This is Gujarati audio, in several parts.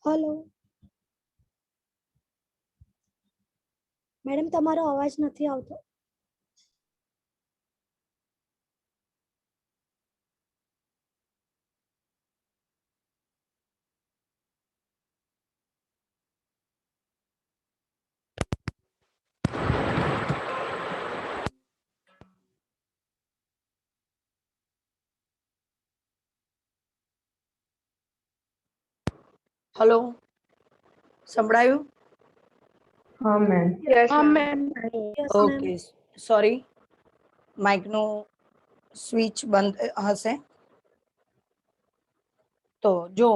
हेलो मैडम તમારો અવાજ નથી આવતો. हेलो संभळाયું? हाँ मैम. Yes, हाँ ma'am. Ma'am. Yes okay sorry mic नो स्विच बंद हશે. તો જો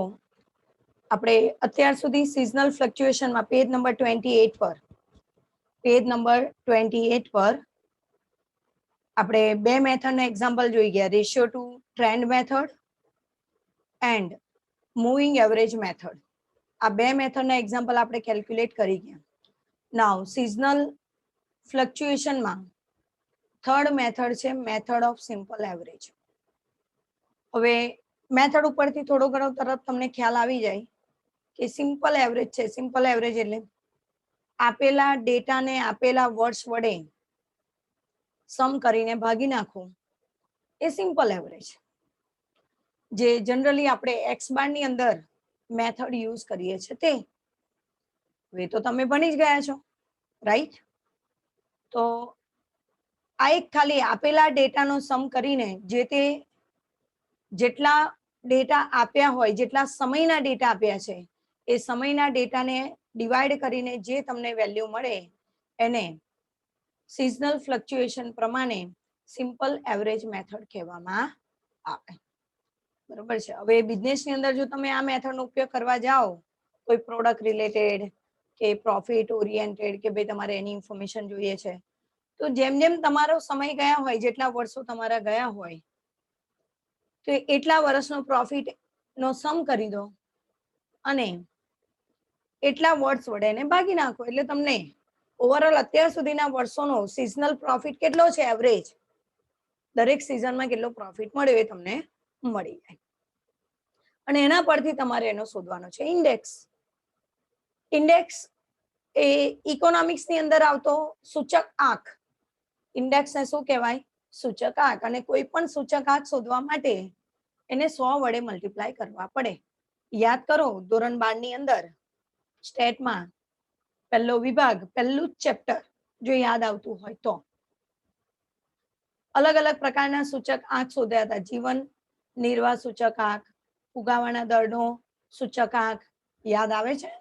આપણે અત્યાર સુધી સિઝનલ ફ્લક્ચ્યુએશનમાં પેજ નંબર 28 પર આપણે બે મેથડના એક્ઝામ્પલ જોઈ ગયા, ratio to trend method and moving average method. આ બે મેથડના એક્ઝામ્પલ આપણે કેલ્ક્યુલેટ કરી ગયા. નાઉ સિઝનલ ફ્લક્ચ્યુએશનમાં થર્ડ મેથડ છે મેથડ ઓફ સિમ્પલ એવરેજ. હવે મેથડ ઉપરથી થોડો ઘણો તરત તમને ખ્યાલ આવી જાય કે સિમ્પલ એવરેજ છે. સિમ્પલ એવરેજ એટલે આપેલા ડેટાને આપેલા વર્ષ વડે સમ કરીને ભાગી નાખો એ સિમ્પલ એવરેજ. જે જનરલી આપણે એક્સ બાર ની અંદર મેથડ યુઝ કરીએ છીએ તે. હવે તો તમે ભણી જ ગયા છો, રાઈટ? તો આ એક ખાલી આપેલા ડેટાનો સમ કરીને જે તે જેટલા ડેટા આપ્યા હોય, જેટલા સમયના ડેટા આપ્યા છે એ સમયના ડેટાને ડિવાઈડ કરીને જે તમને વેલ્યુ મળે એને સિઝનલ ફ્લક્ચ્યુએશન પ્રમાણે સિમ્પલ એવરેજ મેથડ કહેવામાં આવે. બરોબર છે. હવે બિઝનેસની અંદર જો તમે આ મેથડનો ઉપયોગ કરવા જાઓ, કોઈ પ્રોડક્ટ રિલેટેડ કે પ્રોફિટ ઓરિએન્ટેડ કે ભાઈ તમારે એની ઇન્ફોર્મેશન જોઈએ છે, તો જેમ જેમ તમારો સમય ગયા હોય, જેટલા વર્ષો તમારા ગયા હોય, તો એટલા વર્ષનો પ્રોફિટ નો સમ કરી દો અને એટલા વર્ષ વડે એને ભાગી નાખો એટલે તમને ઓવરઓલ અત્યાર સુધીના વર્ષોનો સિઝનલ પ્રોફિટ કેટલો છે એવરેજ, દરેક સિઝનમાં કેટલો પ્રોફિટ મળ્યો એ તમને મળી જાય. અને એના પરથી તમારે એનો શોધવાનો છે ઇન્ડેક્સ. ઇન્ડેક્સ એ ઇકોનોમિક્સ ની અંદર આવતો સૂચક આંક. ઇન્ડેક્સ ને શું કહેવાય? સૂચક આંક. અને કોઈ પણ સૂચક આંક શોધવા માટે એને 100 વડે મલ્ટીપ્લાય કરવા પડે. યાદ કરો, ધોરણ 12 ની અંદર સ્ટેટમાં પહેલો વિભાગ, પહેલું જ ચેપ્ટર જો યાદ આવતું હોય તો અલગ અલગ પ્રકારના સૂચક આંક શોધ્યા હતા. જીવન નિર્વાહ સૂચક આંક, ફુગાવાના દરનો સૂચક આંક, યાદ આવે છે?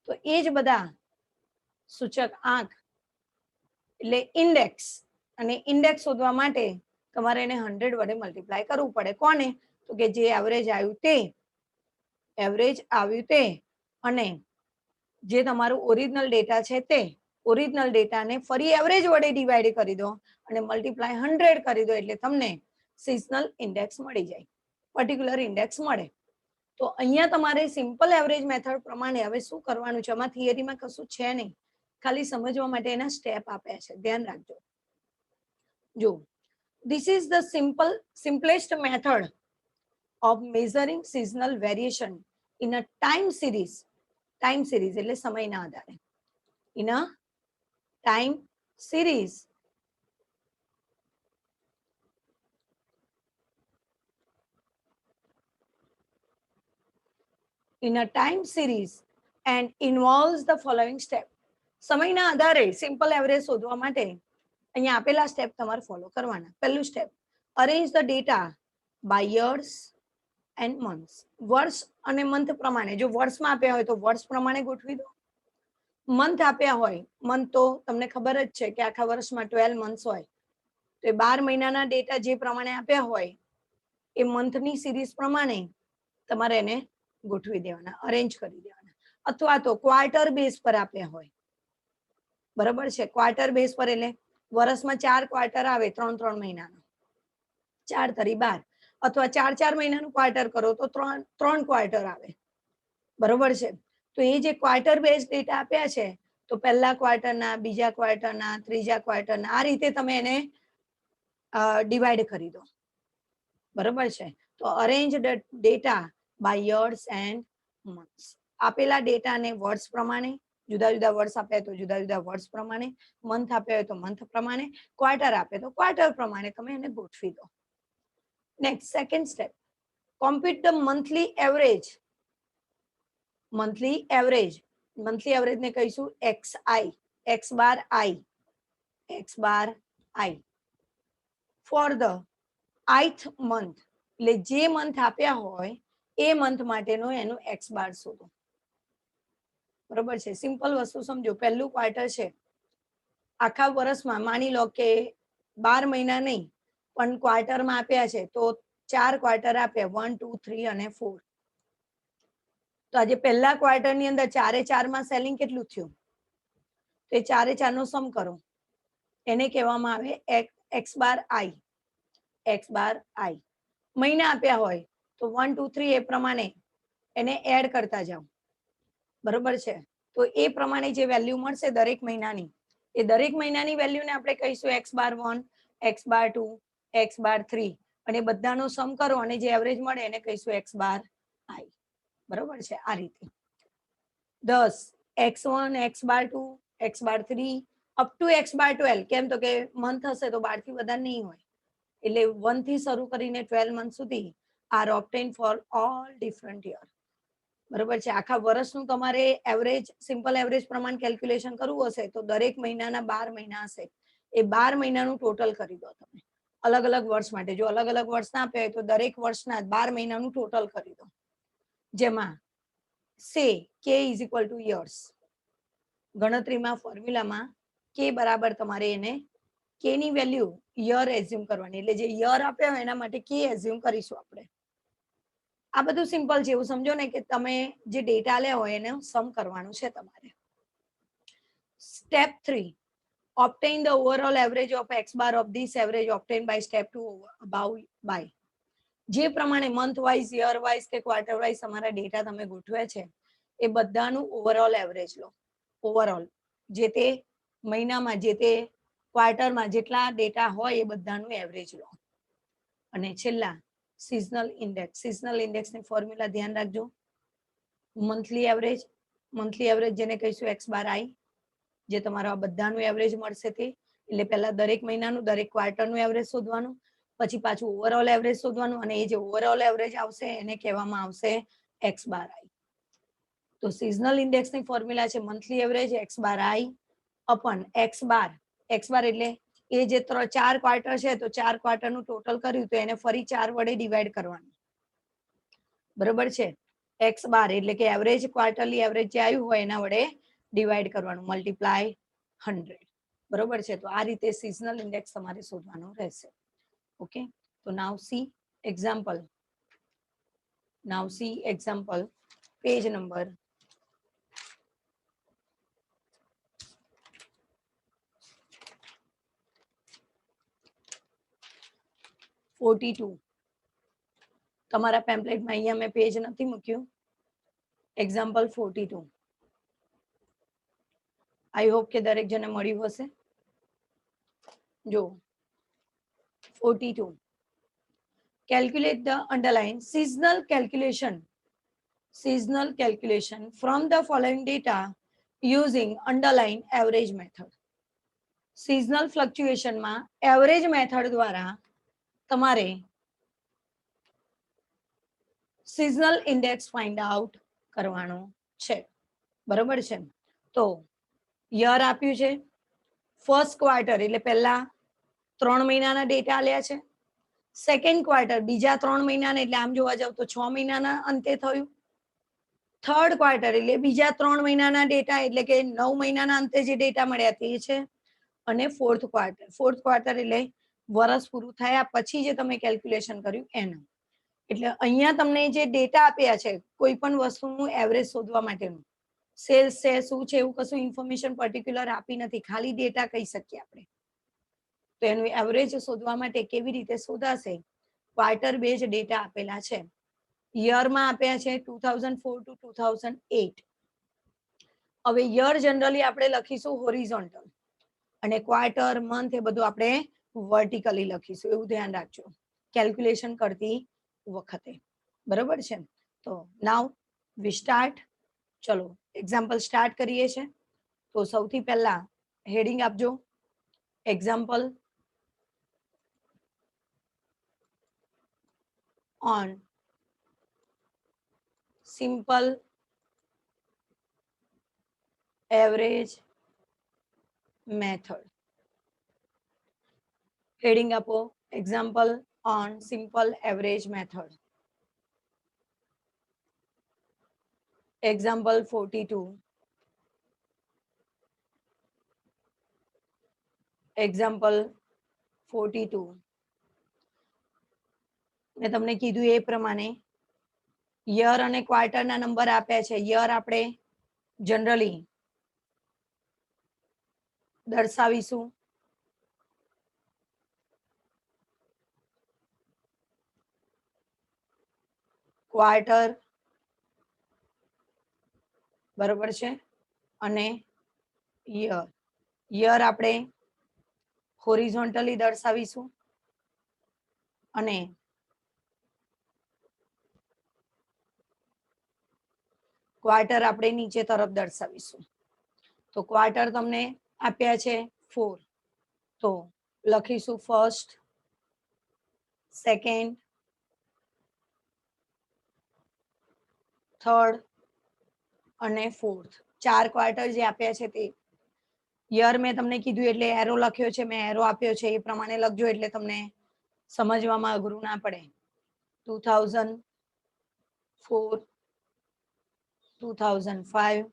તો એ જ બધા સૂચક આંક એટલે ઇન્ડેક્સ. અને ઇન્ડેક્સ શોધવા માટે તમારે એને 100 વડે મલ્ટીપ્લાય કરવું પડે. કોને? તો કે જે એવરેજ આવ્યું તે અને જે તમારું ઓરિજિનલ ડેટા છે તે ઓરિજિનલ ડેટાને ફરી એવરેજ વડે ડિવાઈડ કરી દો અને મલ્ટીપ્લાય 100 કરી દો એટલે તમને સિઝનલ ઇન્ડેક્સ મળી જાય, પર્ટિક્યુલર ઇન્ડેક્સ મળે. તો અહીંયા તમારે સિમ્પલ એવરેજ મેથડ પ્રમાણે હવે શું કરવાનું છે, આમાં થિયરીમાં કશું છે નહીં, ખાલી સમજવા માટે એના સ્ટેપ આપ્યા છે, ધ્યાન રાખજો. જો this is the simplest method of measuring seasonal variation in a time series. Time series એટલે સમયના આધારે. In a time series. In a time series and involves the following step. સમયના આધારે સિમ્પલ એવરેજ શોધવા માટે અહીંયા આપેલા સ્ટેપ તમારે ફોલો કરવાના. પહેલું step, arrange the data by years and months. વર્ષ અને મંથ પ્રમાણે, જો વર્ષમાં આપ્યા હોય તો વર્ષ પ્રમાણે ગોઠવી દો. મંથ આપ્યા હોય, મંથ તો તમને ખબર જ છે કે આખા વર્ષમાં 12 મંથ્સ હોય, તો એ 12 મહિનાના ડેટા જે પ્રમાણે આપ્યા હોય એ મંથની સિરીઝ પ્રમાણે તમારે એને ગોઠવી દેવાના, અરેન્જ કરી દેવાના. અથવા તો ક્વાર્ટર બેઝ પર આપ્યા હોય, બરાબર છે? ક્વાર્ટર બેઝ પર એટલે વર્ષમાં 4 ક્વાર્ટર આવે, 3 મહિનાનો, 4 તરી 12, અથવા 4 મહિનાનું ક્વાર્ટર કરો તો 3 ક્વાર્ટર આવે, બરોબર છે? તો એ જે ક્વાર્ટર બેઝ ડેટા આપ્યા છે, તો પહેલા ક્વાર્ટરના, બીજા ક્વાર્ટરના, ત્રીજા ક્વાર્ટરના, આ રીતે તમે એને ડિવાઈડ કરી દો, બરોબર છે? તો arrange the data by years and months. આપેલા ડેટાને વર્ષ પ્રમાણે, જુદા જુદા વર્ષ આપ્યા તો જુદા જુદા વર્ષ પ્રમાણે, મંથ આપ્યા હોય તો મંથ પ્રમાણે, ક્વાર્ટર આપે તો ક્વાર્ટર પ્રમાણે તમે એને ગોઠવી દો. Next second step, compute the monthly average. Monthly average ને કહીશું XI, X bar I, X bar I for the ith month. એટલે જે મંથ આપ્યા હોય એ મંથ માટેનો એનું X બાર શોધો. બરોબર છે, સિમ્પલ વસ્તુ સમજો. પહેલું ક્વાર્ટર છે, આખા વર્ષમાં માની લો કે 12 મહિના નહીં પણ ક્વાર્ટરમાં આપ્યા છે તો 4 ક્વાર્ટર આપ્યા, 1 2 3 અને 4. તો આજે પહેલા ક્વાર્ટરની અંદર 4 એ 4 માં સેલિંગ કેટલું થયું? તો એ 4 એ 4 નો સમ કરો, એને કહેવામાં આવે X bar I. X bar I. મહિના આપ્યા હોય તો 1 2 3 એ પ્રમાણે એને એડ કરતા જાઓ. બરોબર છે, તો એ પ્રમાણે જે વેલ્યુ મળશે દરેક મહિનાની, એ દરેક મહિનાની વેલ્યુને આપણે કહીશું X બાર 1, X બાર 2, X બાર 3 અને બધાનો સમ કરો અને જે એવરેજ મળે એને કહીશું X બાર I. બરોબર છે, આ રીતે 10 X1, X bar 2, X bar 3 up to X બાર 12. કેમ તો કે મંથ હશે તો 12 થી વધારે નહીં હોય, એટલે 1 થી શરૂ કરીને 12 મંથ સુધી are obtain for all different year. બરોબર છે, આખા વર્ષનું તમારે એવરેજ, સિમ્પલ એવરેજ પ્રમાણે કેલ્ક્યુલેશન કરવું હશે તો દરેક મહિનાના 12 મહિના હશે, એ 12 મહિનાનું ટોટલ કરી દો તમે અલગ અલગ વર્ષ માટે. જો અલગ અલગ વર્ષ ના આપ્યા હોય તો દરેક વર્ષના 12 મહિનાનું ટોટલ કરી દો, જેમાં સે K is equal two years. ગણતરીમાં ફોર્મ્યુલામાં K બરાબર તમારે એને K ની વેલ્યુ યર એઝ્યુમ કરવાની, એટલે જે યર આપ્યા હોય એના માટે K એઝ્યુમ કરીશું આપણે. આ બધું સિમ્પલ છે, એવું સમજો ને કે તમે જે ડેટા લે હોય એને સમ કરવાનું છે તમારે. Step 3, obtain the overall average of X bar of this average obtained by step 2 above by. જે પ્રમાણે મંથ વાઇઝ, યર વાઇઝ કે ક્વાર્ટર વાઇઝ તમારા ડેટા તમે ગોઠવે છે એ બધાનું ઓવરઓલ એવરેજ લો. ઓવરઓલ જે તે મહિનામાં, જે તે ક્વાર્ટરમાં જેટલા ડેટા હોય એ બધાનું એવરેજ લો. અને છેલ્લા સિઝનલ ઇન્ડેક્સ. સિઝનલ ઇન્ડેક્સની ફોર્મ્યુલા ધ્યાન રાખજો. મંથલી એવરેજ જેને કહીશું X બાર I, જે તમારો આ બધાનું એવરેજ મળશે તે. એટલે પહેલા દરેક મહિનાનું, દરેક ક્વાર્ટરનું એવરેજ શોધવાનું, પછી પાછું ઓવરઓલ એવરેજ શોધવાનું અને એ જે ઓવરઓલ એવરેજ આવશે એને કહેવામાં આવશે X બાર I. તો સિઝનલ ઇન્ડેક્સની ફોર્મ્યુલા છે monthly average X bar I અપન X bar. X બાર એટલે એ જે 4 ક્વાર્ટર છે તો 4 ક્વાર્ટરનું ટોટલ કર્યું તો એને ફરી 4 વડે ડિવાઈડ કરવાનું. બરોબર છે, X બાર એટલે કે એવરેજ, ક્વાર્ટરલી એવરેજ જે આવ્યું હોય એના વડે ડિવાઈડ કરવાનું, મલ્ટીપ્લાય 100. બરોબર છે, તો આ રીતે સિઝનલ ઇન્ડેક્સ તમારે શોધવાનો રહેશે. ઓકે, તો નાઉ સી એક્ઝામ્પલ. Page number 42. તમારા પેમ્પલેટમાં અહીંયા મેં પેજ નથી મૂક્યું. એક્ઝામ્પલ 42. આઈ હોપ કે દરેક જણે મળ્યું હશે. જો 42, calculate the underline seasonal calculation from the following data using underline average method. seasonal fluctuation માં average method દ્વારા તમારે seasonal index find out કરવાનો છે. બરોબર છે, તો યર આપ્યું છે, ફર્સ્ટ ક્વાર્ટર એટલે પહેલા 3 મહિનાના ડેટા આલ્યા છે, સેકન્ડ ક્વાર્ટર બીજા 3 મહિનાના, એટલે આમ જોવા જાવ તો 6 મહિનાના અંતે થયું, થર્ડ ક્વાર્ટર એટલે બીજા 3 મહિનાના ડેટા, એટલે કે 9 મહિનાના અંતે જે ડેટા મળ્યા તે છે, અને ફોર્થ ક્વાર્ટર એટલે વર્ષ પૂરું થયા પછી જે તમે કેલ્ક્યુલેશન કર્યું એનું. એટલે અહીંયા તમને જે ડેટા આપ્યા છે કોઈ પણ વસ્તુનું એવરેજ શોધવા માટેનું, સેલ્સ છે શું છે એવું કશું ઇન્ફોર્મેશન પર્ટિક્યુલર આપી નથી, ખાલી ડેટા કહી શકીએ આપણે. તો એનું એવરેજ શોધવા માટે કેવી રીતે શોધાશે? ક્વાર્ટર બેઝ ડેટા આપેલા છે, યરમાં આપ્યા છે 2004 to 2008. હવે યર જનરલી આપણે લખીશું હોરિઝોન્ટલ અને ક્વાર્ટર, મંથ એ બધું આપણે વર્ટિકલી લખીશું, એવું ધ્યાન રાખજો કેલ્ક્યુલેશન કરતી વખતે. બરોબર છે, તો નાઉ વી સ્ટાર્ટ. ચલો એક્ઝામ્પલ સ્ટાર્ટ કરીએ છે. તો સૌથી પહેલા હેડિંગ આપજો, example on simple average method. Heading આપો, example on simple average method. Example 42. Example 42. મેં તમને કીધું એ પ્રમાણે યર અને ક્વાર્ટરના નંબર આપ્યા છે. યર આપણે જનરલી દર્શાવીશું ક્વાર્ટર, બરોબર છે, અને યર. યર આપણે હોરિઝોન્ટલી દર્શાવીશું અને ક્વાર્ટર આપણે નીચે તરફ દર્શાવીશું. તો ક્વાર્ટર તમને આપ્યા છે 4. તો લખીશું ફર્સ્ટ, સેકન્ડ, થર્ડ અને ફોર્થ. 4 ક્વાર્ટર જે આપ્યા છે તે. યર મેં તમને કીધું એટલે એરો લખ્યો છે, મેં એરો આપ્યો છે એ પ્રમાણે લખજો એટલે તમને સમજવામાં અઘરું ના પડે. 2004, 2005,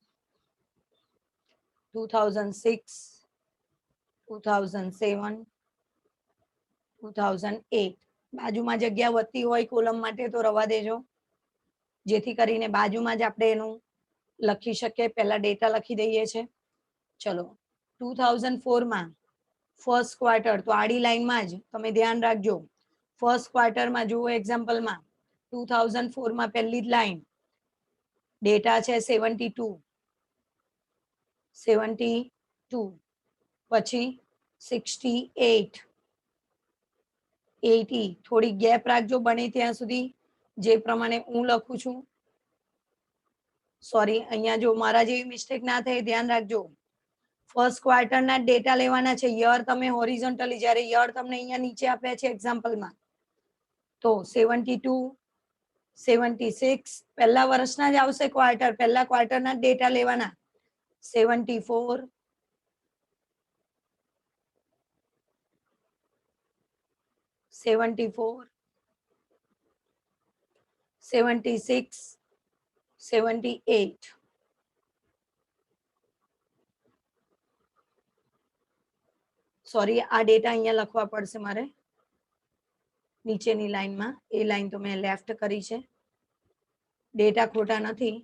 2006, 2007, 2008. બાજુમાં જગ્યા વધતી હોય કોલમ માટે તો રવા દેજો, જેથી કરીને બાજુમાં જ આપણે એનું લખી શકીએ. પહેલા ડેટા લખી દઈએ છે. ચલો 2004 માં ફર્સ્ટ ક્વાર્ટર, તો આડી લાઈનમાં જ તમે ધ્યાન રાખજો. ફર્સ્ટ ક્વાર્ટરમાં જુઓ એક્ઝામ્પલમાં 2004 માં પહેલી જ લાઈન ડેટા છે 72, 72, પછી 68, 80. થોડી ગેપ રાખજો બને ત્યાં સુધી, જે પ્રમાણે હું લખું છું. સોરી, અહીંયા જો મારા જેવી મિસ્ટેક ના થાય ધ્યાન રાખજો. ફર્સ્ટ ક્વાર્ટરના ડેટા લેવાના છે. યર તમે હોરિઝોન્ટલી, જ્યારે યર તમને અહીંયા નીચે આપ્યા છે એક્ઝામ્પલમાં, તો 72, 76 પહેલા વર્ષના જ આવશે ક્વાર્ટર, પહેલા ક્વાર્ટરના ડેટા લેવાના. 74, 74, 76, 78. સોરી, આ ડેટા અહીંયા લખવા પડશે મારે નીચેની લાઈનમાં. એ લાઈન તો મેં લેફ્ટ કરી છે. ડેટા ખોટા નથી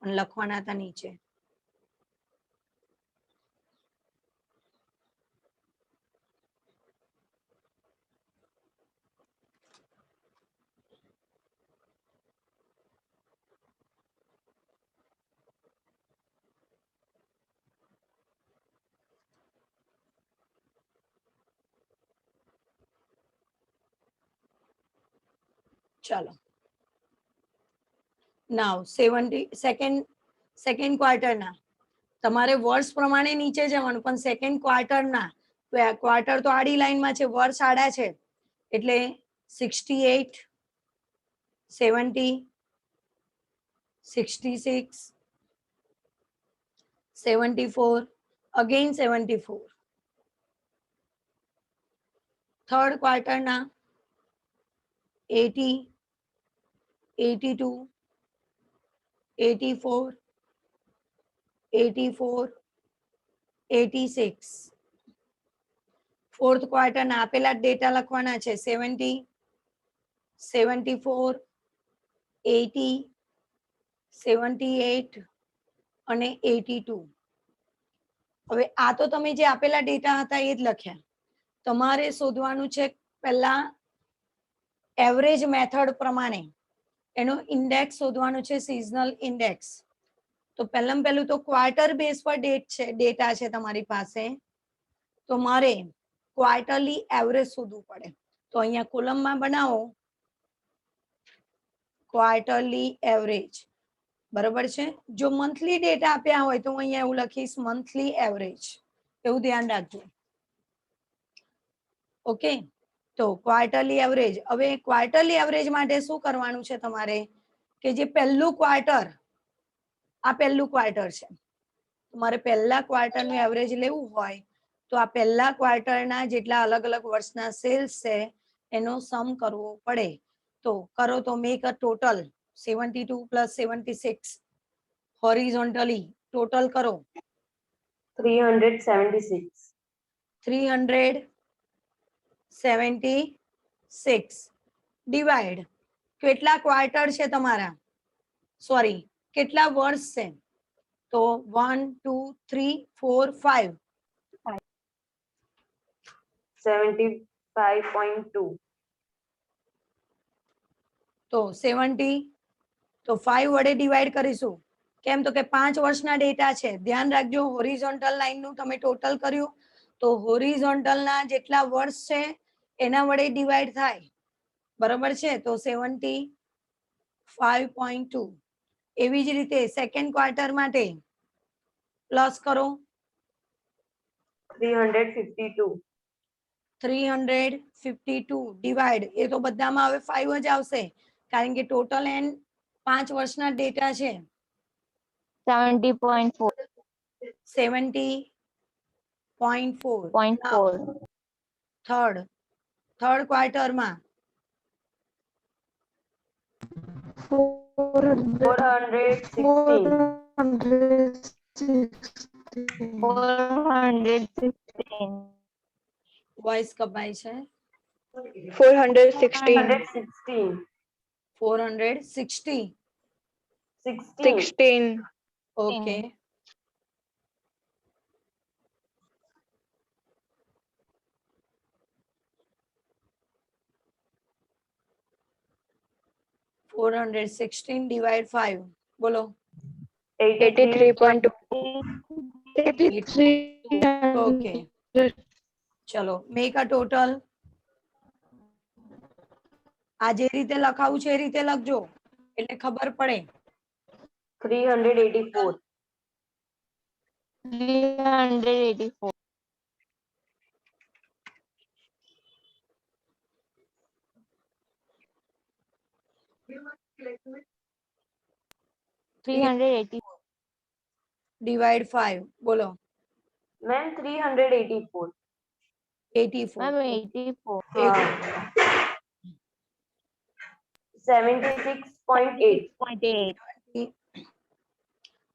પણ લખવાના હતા નીચે. ચાલો નાવ 70 સેકન્ડ ક્વાર્ટરના તમારે વર્ષ પ્રમાણે નીચે જવાનું, પણ સેકન્ડ ક્વાર્ટરના તો ક્વાર્ટર તો આડી લાઈનમાં છે, વર્ષ આડા છે, એટલે 68, 70, 66, 74, again 74. થર્ડ ક્વાર્ટરના 80, 82, 84, 84, 86. ફોર્થ ક્વાર્ટરના આપેલા ડેટા લખવાના છે 70, 74, 80, 78 અને 82. હવે આ તો તમે જે આપેલા ડેટા હતા એ જ લખ્યા. તમારે શોધવાનું છે પહેલા એવરેજ મેથડ પ્રમાણે એનો ઇન્ડેક્સ શોધવાનું છે, સિઝનલ ઇન્ડેક્સ. તો પહેલું તો ક્વાર્ટર બેઝ પર ડેટા છે તમારી પાસે, તો મારે ક્વાર્ટરલી એવરેજ શોધવું પડે. તો અહીંયા કોલમમાં બનાવો ક્વાર્ટરલી એવરેજ. બરોબર છે. જો મંથલી ડેટા આપ્યા હોય તો હું અહીંયા એવું લખીશ મંથલી એવરેજ, એવું ધ્યાન રાખજો. ઓકે, તો ક્વાર્ટરલી એવરેજ. હવે ક્વાર્ટરલી એવરેજ માટે શું કરવાનું છે તમારે કે જે પહેલું ક્વાર્ટર, આ પહેલું ક્વાર્ટર છે, તમારે પહેલા ક્વાર્ટરનું એવરેજ લેવું હોય તો આ પહેલા ક્વાર્ટરના જેટલા અલગ અલગ વર્ષના સેલ્સ છે એનો સમ કરવો પડે. તો કરો તો make a total 72 plus 76 horizontally total કરો 376. 376 ડિવાઈડ કેટલા ક્વાર્ટર છે તમારા, સોરી કેટલા વર્ષ છે, તો 1 2 3 4 5 75.2. તો 70, તો 5 વડે ડિવાઈડ કરીશું. કેમ તો કે 5 વર્ષના ડેટા છે. ધ્યાન રાખજો હોરિઝોન્ટલ લાઈનનું તમે ટોટલ કર્યું તો હોરિઝોન્ટલના જેટલા વર્ષ છે એના વડે ડિવાઈડ થાય. બરાબર છે, તો 75.2. એવી જ રીતે સેકન્ડ ક્વાર્ટર માટે પ્લસ કરો 352. 352 ડિવાઈડ, એ તો બધામાં હવે 5 જ આવશે કારણ કે ટોટલ એન 5 વર્ષના ડેટા છે. 70.4. 70.4. થર્ડ ક્વાર્ટરમાં 416. વોઇસ કપાય છે. 416. 460. 16. ઓકે, $416 ડિવાઈડ 5 બોલો 83.2. 83. ઓકે, ચલો મેક અ ટોટલ. આ જે રીતે લખાવું છે એ રીતે લખજો એટલે ખબર પડે. 384. 384. ડિવાઈડ 5 બોલો Ma'am, 384. 84. Ma'am, 84. हाँ. 76.8. 6.8.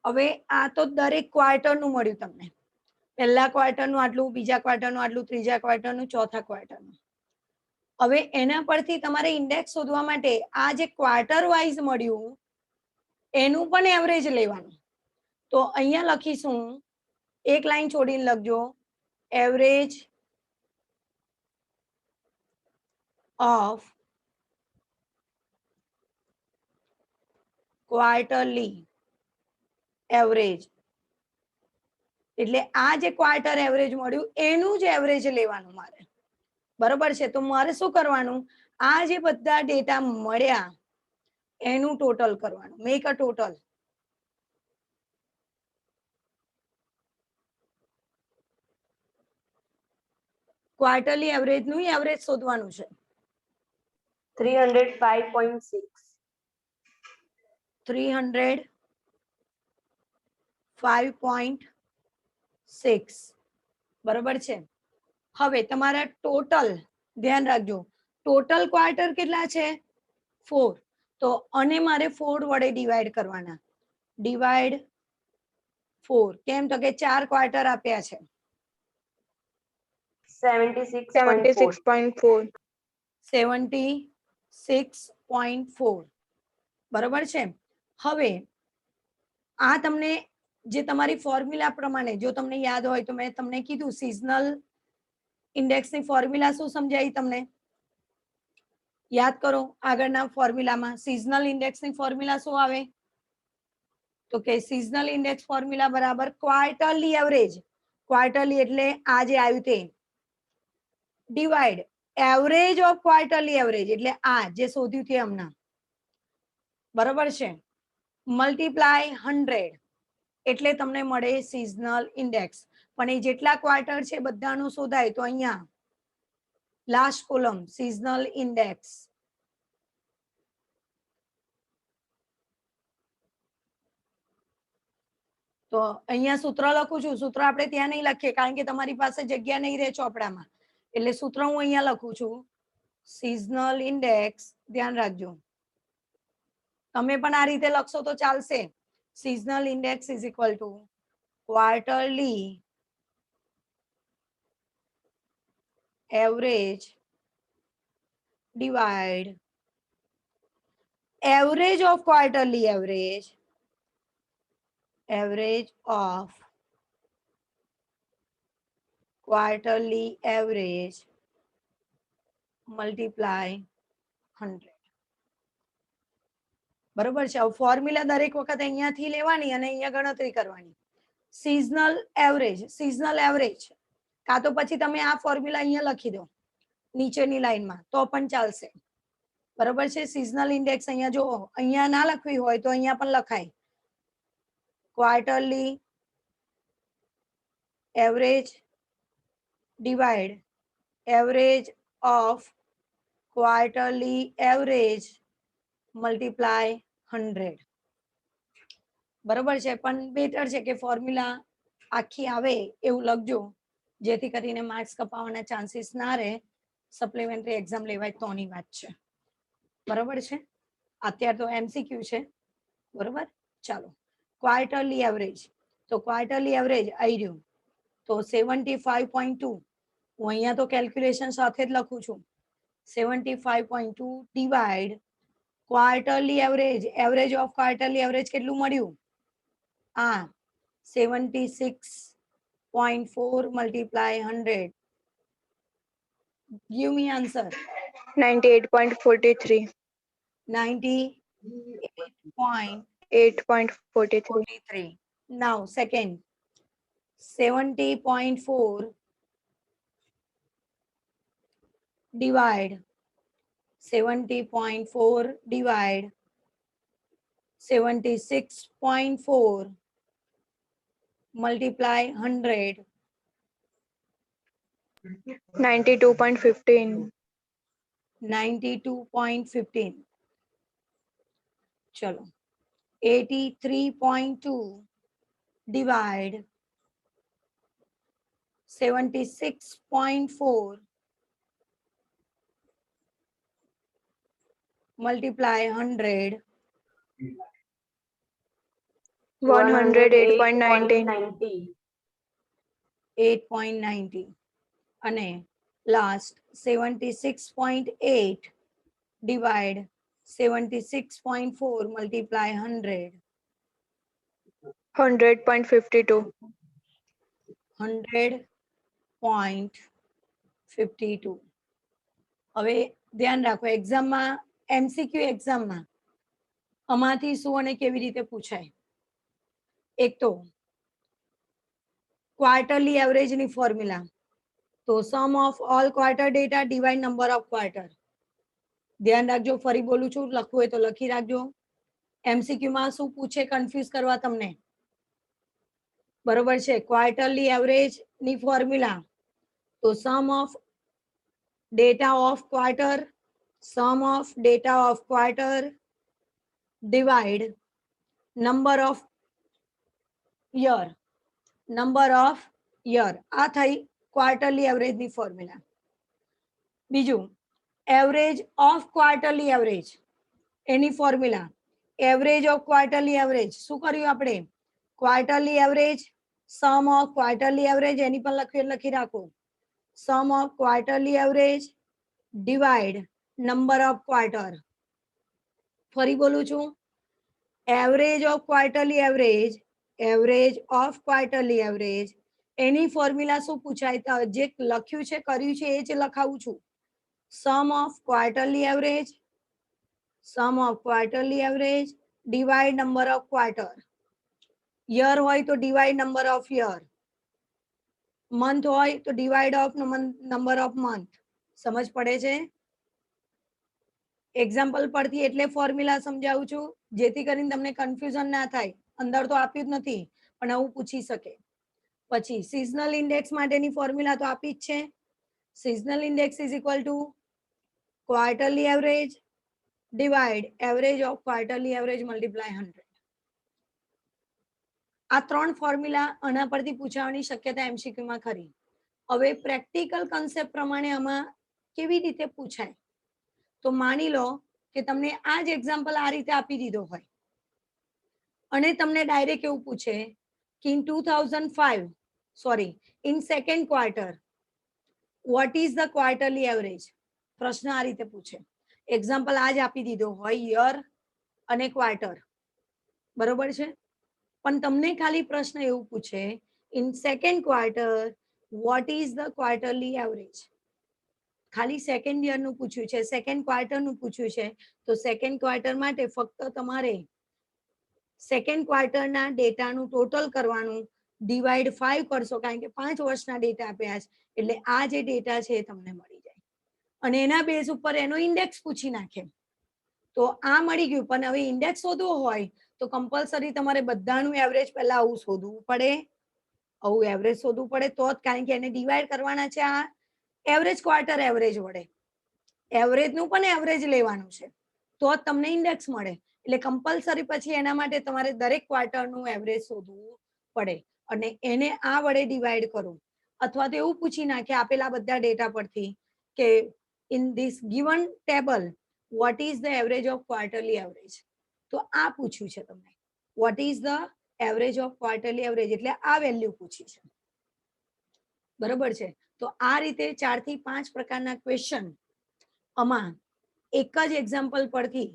હવે આ તો દરેક ક્વાર્ટરનું મળ્યું તમને. પહેલા ક્વાર્ટરનું આટલું, બીજા ક્વાર્ટરનું આટલું, ત્રીજા ક્વાર્ટરનું, ચોથા ક્વાર્ટરનું. હવે એના પરથી તમારે ઇન્ડેક્સ શોધવા માટે આ જે ક્વાર્ટર વાઇઝ મળ્યું એનું પણ એવરેજ લેવાનું. તો અહીંયા લખીશું, એક લાઈન છોડીને લખજો એવરેજ ઓફ ક્વાર્ટરલી એવરેજ. એટલે આ જે ક્વાર્ટર એવરેજ મળ્યું એનું જ એવરેજ લેવાનું મારે. બરોબર છે, તો મારે શું કરવાનું, આ જે બધા ડેટા મળ્યા એનું ટોટલ કરવાનું. Make a total. Quarterly average નું એવરેજ શોધવાનું છે. 305.6. 305.6 બરોબર છે. હવે તમારા ટોટલ ધ્યાન રાખજો, ટોટલ ક્વાર્ટર કેટલા છે 4. તો અને મારે 4 વડે ડિવાઈડ કરવાના. ડિવાઈડ 4. કેમ તો કે 4 ક્વાર્ટર આપ્યા છે. 76.4. 76.4 બરોબર છે. હવે આ તમને જે તમારી ફોર્મ્યુલા પ્રમાણે જો તમને યાદ હોય તો મેં તમને કીધું સિઝનલ ઇન્ડેક્સની ફોર્મ્યુલા શું સમજાવી તમને, યાદ કરો. આગળના ફોર્મ્યુલામાં સિઝનલ ઇન્ડેક્સની ફોર્મ્યુલા શું આવે, તો કે સિઝનલ ઇન્ડેક્સ ફોર્મ્યુલા બરાબર ક્વાર્ટરલી એવરેજ. ક્વાર્ટરલી એટલે આ જે આવ્યું તે divide average of quarterly average એટલે આ જે શોધ્યું તે હમણાં. બરોબર છે, મલ્ટીપ્લાય 100 એટલે તમને મળે સિઝનલ ઇન્ડેક્સ. પણ એ જેટલા ક્વાર્ટર છે બધાનું શોધાય તો અહીંયા લાસ્ટ કોલમ સિઝનલ ઇન્ડેક્સ. તો અહીંયા સૂત્ર લખું છું. સૂત્ર આપણે ત્યાં નહીં લખીએ કારણ કે તમારી પાસે જગ્યા નહીં રહે ચોપડામાં, એટલે સૂત્ર હું અહીંયા લખું છું. સિઝનલ ઇન્ડેક્સ ધ્યાન રાખજો. તમે પણ આ રીતે લખશો તો ચાલશે. Seasonal index is equal to quarterly average divide average of quarterly average of quarterly average multiply 100. બરોબર છે. હવે ફોર્મ્યુલા દરેક વખત અહીંયાથી લેવાની અને અહીંયા ગણતરી કરવાની. સિઝનલ એવરેજ કાં તો પછી તમે આ ફોર્મ્યુલા અહીંયા લખી દો નીચેની લાઈનમાં તો પણ ચાલશે. બરોબર છે. સિઝનલ ઇન્ડેક્સ અહીંયા જો અહીંયા ના લખવી હોય તો અહીંયા પણ લખાય. Quarterly average divide average of quarterly average multiply 100. બરોબર છે. પણ બેટર છે કે ફોર્મ્યુલા આખી આવે એવું લખજો જેથી કરીને માર્ક્સ કપાવવાના ચાન્સીસ ના રહે. સપ્લિમેન્ટરી એક્ઝામ લેવાય તોની વાત છે. બરોબર છે. અત્યારે તો એમસીક્યુ છે. બરોબર. ચાલો ક્વાર્ટરલી એવરેજ. તો ક્વાર્ટરલી એવરેજ આવી રહ્યું તો 75.2. હું અહીંયા તો કેલ્ક્યુલેશન સાથે જ લખું છું. 75.2 divide quarterly average. Average of quarterly average કેટલું મળ્યું? 76.4 multiply 100. Give me answer. 98.43. 98.43. Now second. 70.4 divide 76.4 multiply 100. 92.15. 92.15. चलो 83.2 divide 76.4 multiply 100. 108.19. 8.90 અને last 76.8 divide 76.4 multiply 100. 100.52. 100.52. હવે ધ્યાન રાખો એક્ઝામમાં એમસીક્યુ એક્ઝામમાં આમાંથી શું અને કેવી રીતે પૂછાય. એક તો ક્વાર્ટરલી એવરેજની ફોર્મ્યુલા. તો sum of all quarter data divide number of quarter. ધ્યાન રાખજો. ફરી બોલું છું. લખવું હોય તો લખી રાખજો. એમસીક્યુ માં શું પૂછે કન્ફ્યુઝ કરવા તમને. બરોબર છે. ક્વાર્ટરલી એવરેજ ની ફોર્મ્યુલા. તો sum of data of quarter divide number of year. આ થઈ ક્વાર્ટરલી એવરેજ ની ફોર્મ્યુલા. બીજું એવરેજ ઓફ ક્વાર્ટરલી એવરેજ એની formula. Average of quarterly average શું કર્યું આપણે? Quarterly average sum of quarterly average એની પણ લખી રાખો. Sum of quarterly average divide number of quarter. ફરી બોલું છું. એવરેજ ઓફ ક્વાર્ટરલી એવરેજ એની ફોર્મ્યુલા શું પૂછાય? તો જે લખ્યું છે કર્યું છે એ જ લખાવું છું. Sum of quarterly average divide number of quarter. Year હોય તો divide number of year. Month હોય તો divide of number of month. સમજ પડે છે? એક્ઝામ્પલ પરથી એટલે ફોર્મ્યુલા સમજાવું છું જેથી કરીને તમને કન્ફ્યુઝન ના થાય. અંદર તો આપ્યું જ નથી પણ આવું પૂછી શકે. પછી સિઝનલ ઇન્ડેક્સ માટેની ફોર્મ્યુલા તો આપી જ છે. Seasonal index is equal to quarterly average divide average of quarterly average multiply 100. આ 3 ફોર્મ્યુલા આના પરથી પૂછાવાની શક્યતા MCQ માં ખરી. હવે પ્રેક્ટિકલ કન્સેપ્ટ પ્રમાણે આમાં કેવી રીતે પૂછાય? તો માની લો કે તમને આ જ એક્ઝામ્પલ આ રીતે આપી દીધો હોય અને તમને ડાયરેક્ટ એવું પૂછે કે in 2005 sorry in second quarter what is the quarterly average. પ્રશ્ન આ રીતે પૂછે. એક્ઝામ્પલ આ જ આપી દીધો હોય યર અને ક્વાર્ટર, બરોબર છે. પણ તમને ખાલી પ્રશ્ન એવું પૂછે in second quarter what is the quarterly average. ખાલી સેકન્ડ યર નું પૂછ્યું છે, સેકન્ડ ક્વાર્ટર નું પૂછ્યું છે, તો સેકન્ડ ક્વાર્ટર માટે ફક્ત તમારે સેકન્ડ ક્વાર્ટરના ડેટાનું ટોટલ કરવાનું, ડિવાઈડ 5 કરશો કારણ કે 5 વર્ષના ડેટા આપ્યા છે એટલે આ જે ડેટા છે એ તમને મળી જાય અને એના બેઝ ઉપર એનો ઇન્ડેક્સ પૂછી નાખે. તો આ મળી ગયું. પણ હવે ઇન્ડેક્સ શોધવો હોય તો કમ્પલસરી તમારે બધાનું એવરેજ પહેલા આવું શોધવું પડે, આવું એવરેજ શોધવું પડે તો જ, કારણ કે એને ડિવાઈડ કરવાના છે આ એવરેજ ક્વાર્ટર એવરેજ વડે. એવરેજ નું પણ એવરેજ લેવાનું છે તો જ તમને ઇન્ડેક્સ મળે. એટલે કમ્પલસરી પછી એના માટે તમારે દરેક ક્વાર્ટરનું એવરેજ શોધવું પડે અને એને આ વડે ડિવાઈડ કરો. અથવા તો એવું પૂછી નાખે આપેલા બધા ડેટા પરથી કે in this given table what is the average of quarterly average. તો આ પૂછ્યું છે તમને what is the average of quarterly average એટલે આ વેલ્યુ પૂછી છે, બરોબર છે. તો આ રીતે 4 થી 5 પ્રકારના ક્વેશ્ચન આમાં એક જ એક્ઝામ્પલ પરથી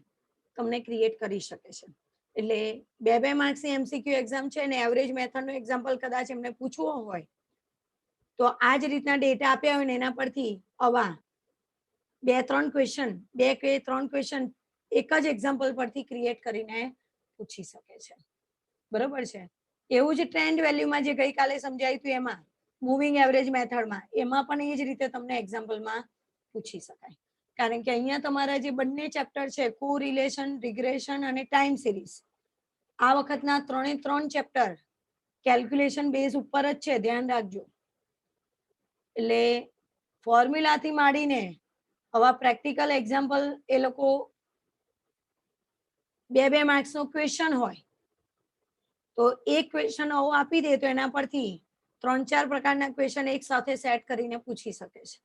તમને ક્રિએટ કરી શકે છે. એટલે 2 માર્ક્સની MCQ એક્ઝામ છે અને એવરેજ મેથડનો એક્ઝામ્પલ કદાચ એમને પૂછવો હોય તો આ જ રીતના ડેટા આપ્યા હોય ને એના પરથી આવા 2-3 ક્વેશ્ચન એક જ એક્ઝામ્પલ પરથી ક્રિએટ કરીને પૂછી શકે છે, બરોબર છે. એવું જ ટ્રેન્ડ વેલ્યુમાં જે ગઈકાલે સમજાયું હતું એમાં મૂવિંગ એવરેજ મેથડમાં એમાં પણ એ જ રીતે તમને એક્ઝામ્પલમાં પૂછી શકાય. કારણ કે અહીંયા તમારા જે બંને ચેપ્ટર છે કોરિલેશન, રિગ્રેશન અને ટાઈમ સિરીઝ, આ વખતના 3 ચેપ્ટર કેલ્ક્યુલેશન બેઝ ઉપર જ છે, ધ્યાન રાખજો. એટલે ફોર્મ્યુલાથી માંડીને આવા પ્રેક્ટિકલ એક્ઝામ્પલ એ લોકો 2 માર્ક્સનો ક્વેશ્ચન હોય તો એક ક્વેશ્ચન આવો આપી દે તો એના પરથી 3-4 પ્રકારના ક્વેશ્ચન એક સાથે સેટ કરીને પૂછી શકે છે.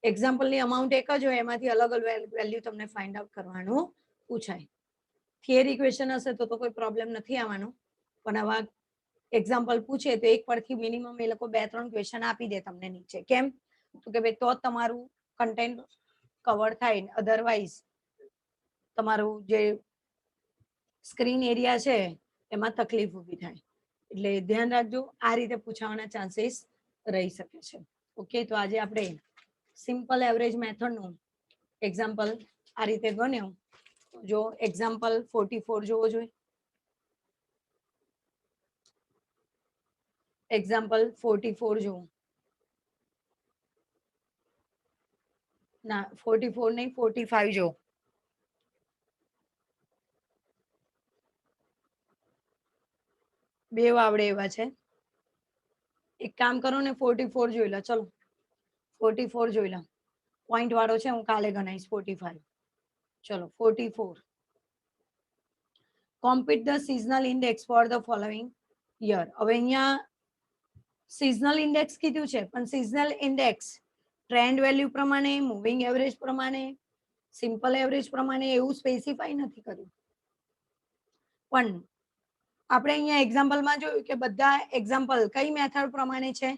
એક્ઝામ્પલની અમાઉન્ટ એક જ હોય એમાંથી અલગ અલગ વેલ્યુ તમને ફાઇન્ડ આઉટ કરવાનું પૂછાય. થિયરી ક્વેશ્ચન હશે તો કોઈ પ્રોબ્લેમ નથી આવવાનો, પણ આવા એક્ઝામ્પલ પૂછે તો એક પરથી મિનિમમ એ લોકો 2-3 ક્વેશ્ચન આપી દે તમને નીચે. કેમ? તો કે ભાઈ તો જ તમારું કન્ટેન્ટ કવર થાય, અધરવાઇઝ તમારું જે સ્ક્રીન એરિયા છે એમાં તકલીફ ઊભી થાય. એટલે ધ્યાન રાખજો, આ રીતે પૂછાવાના ચાન્સીસ રહી શકે છે. ઓકે, તો આજે આપણે સિમ્પલ એવરેજ મેથડનું એક્ઝામ્પલ આ રીતે ગણ્યો. જો એક્ઝામ્પલ 44 જોવો જોઈએ. એક્ઝામ્પલ 44 જો ના 44 નહીં 45 જો. બે આવડે એવા છે. એક કામ કરો ને 44 જોઈ લો. ચલો 44 જોઈ લો. પોઈન્ટ વાળો છે, હું કાલે ગણાઈશ 45. ચલો 44. Compute the seasonal index for the following year. હવે અહીંયા સિઝનલ ઇન્ડેક્સ કીધું છે પણ સિઝનલ ઇન્ડેક્સ ટ્રેન્ડ વેલ્યુ પ્રમાણે, મૂવિંગ એવરેજ પ્રમાણે, સિમ્પલ એવરેજ પ્રમાણે એવું સ્પેસિફાઈ નથી કર્યું. પણ આપણે અહીંયા એક્ઝામ્પલમાં જોયું કે બધા એક્ઝામ્પલ કઈ મેથડ પ્રમાણે છે?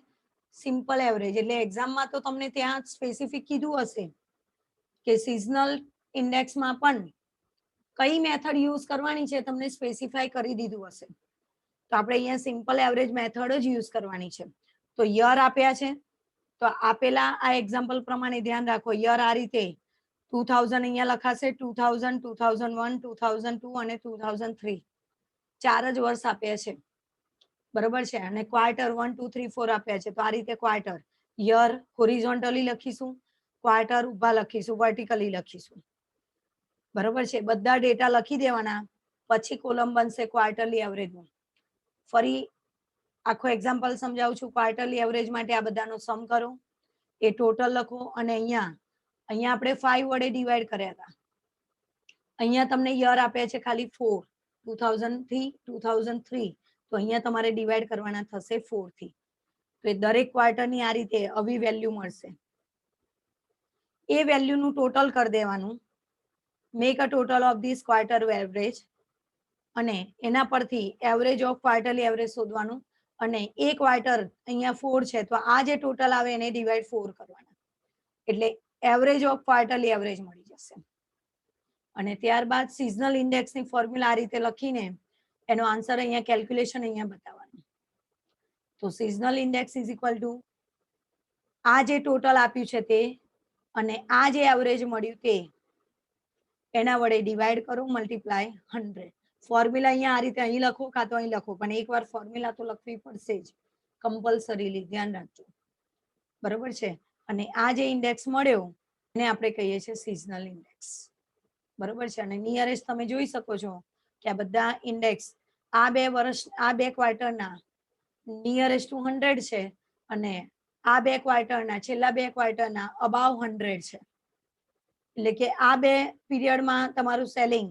Simple average. એટલે એક્ઝામમાં તો તમને ત્યાં સ્પેસિફિક કીધું હશે કે સિઝનલ ઇન્ડેક્સમાં પણ કઈ મેથડ યુઝ કરવાની છે તમને સ્પેસિફાઈ કરી દીધું હશે. તો આપણે અહીંયા સિમ્પલ એવરેજ મેથડ જ યુઝ કરવાની છે. તો યર આપ્યા છે તો આપેલા આ એક્ઝામ્પલ પ્રમાણે ધ્યાન રાખો. યર આ રીતે 2000 અહીંયા લખાશે, 2000, 2001, 2002 અને 2003 4 જ વર્ષ આપ્યા છે, બરોબર છે. અને ક્વાર્ટર 1, 2, 3, 4 આપ્યા છે. તો આ રીતે ક્વાર્ટર, યર હોરિઝોન્ટલી લખીશું, ક્વાર્ટર ઉભા લખીશું, વર્ટિકલી લખીશું. બરોબર છે, બધા ડેટા લખી દેવાના, પછી કોલમ બનશે ક્વાર્ટરલી એવરેજ નું. ફરી આખો એક્ઝામ્પલ સમજાવું છું. ક્વાર્ટરલી એવરેજ માટે આ બધાનો સમ કરો, એ ટોટલ લખો, અને અહીંયા આપણે 5 વડે ડિવાઈડ કર્યા હતા. અહીંયા તમને યર આપ્યા છે ખાલી 4, 2000 થી 2003, તો અહીંયા તમારે ડિવાઈડ કરવાના થશે 4 થી. તો એ દરેક ક્વાર્ટરની આ રીતે આવી વેલ્યુ મળશે. એ વેલ્યુનું ટોટલ કરી દેવાનું, make a total of this quarter average, અને એના પરથી એવરેજ ઓફ ક્વાર્ટરલી એવરેજ શોધવાનું. અને એ ક્વાર્ટર અહીંયા 4 છે, તો આ જે ટોટલ આવે એને ડિવાઈડ 4 કરવાના, એટલે એવરેજ ઓફ ક્વાર્ટરલી એવરેજ મળી જશે. અને ત્યારબાદ સિઝનલ ઇન્ડેક્સની ફોર્મ્યુલા આ રીતે લખીને એનો આન્સર અહીંયા કેલ્ક્યુલેશન અહીંયા બતાવવાનું. તો seasonal index is equal to આ જે ટોટલ આપ્યું છે તે, અને આ જે એવરેજ મળ્યું તે, એના વડે ડિવાઈડ કરો, મલ્ટીપ્લાય 100. ફોર્મ્યુલા અહીંયા આ રીતે અહીં લખો કાં તો અહીં લખો, પણ એકવાર ફોર્મ્યુલા તો લખવી પડશે જ કમ્પલસરીલી, ધ્યાન રાખજો. બરોબર છે. અને આ જે ઇન્ડેક્સ મળ્યો એને આપણે કહીએ છીએ સિઝનલ ઇન્ડેક્સ. બરોબર છે. અને નિયરેસ્ટ તમે જોઈ શકો છો કે આ બધા ઇન્ડેક્સ આ 2 વર્ષ, આ 2 ક્વાર્ટરના નિયરેસ્ટ ટુ 100 છે, અને આ 2 ક્વાર્ટરના, છેલ્લા 2 ક્વાર્ટરના અબાવ 100 છે. એટલે કે આ 2 પીરિયડમાં તમારું સેલિંગ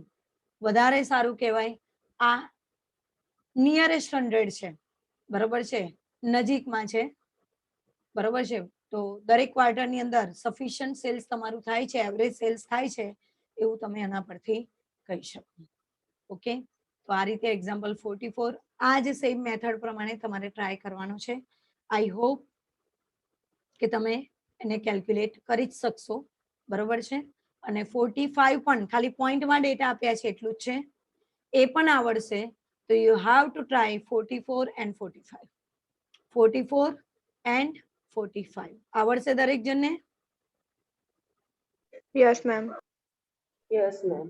વધારે સારું કહેવાય, આ નિયરેસ્ટ 100 છે. બરોબર છે, નજીકમાં છે. બરોબર છે. તો દરેક ક્વાર્ટરની અંદર સફિશિયન્ટ સેલ્સ તમારું થાય છે, એવરેજ સેલ્સ થાય છે, એવું તમે એના પરથી કહી શકો. ઓકે, તો આ રીતે એક્ઝામ્પલ 44 આ જ સેમ મેથડ પ્રમાણે તમારે ટ્રાય કરવાનો છે. આઈ હોપ કે તમે એને કેલ્ક્યુલેટ કરી જ શકશો. બરોબર છે. અને 45 પણ ખાલી પોઈન્ટમાં ડેટા આપ્યા છે એટલું જ છે, એ પણ આવડશે. તો you have to try 44 and 45. 44 and 45 આવડશે દરેક જણને? Yes, ma'am. Yes, ma'am.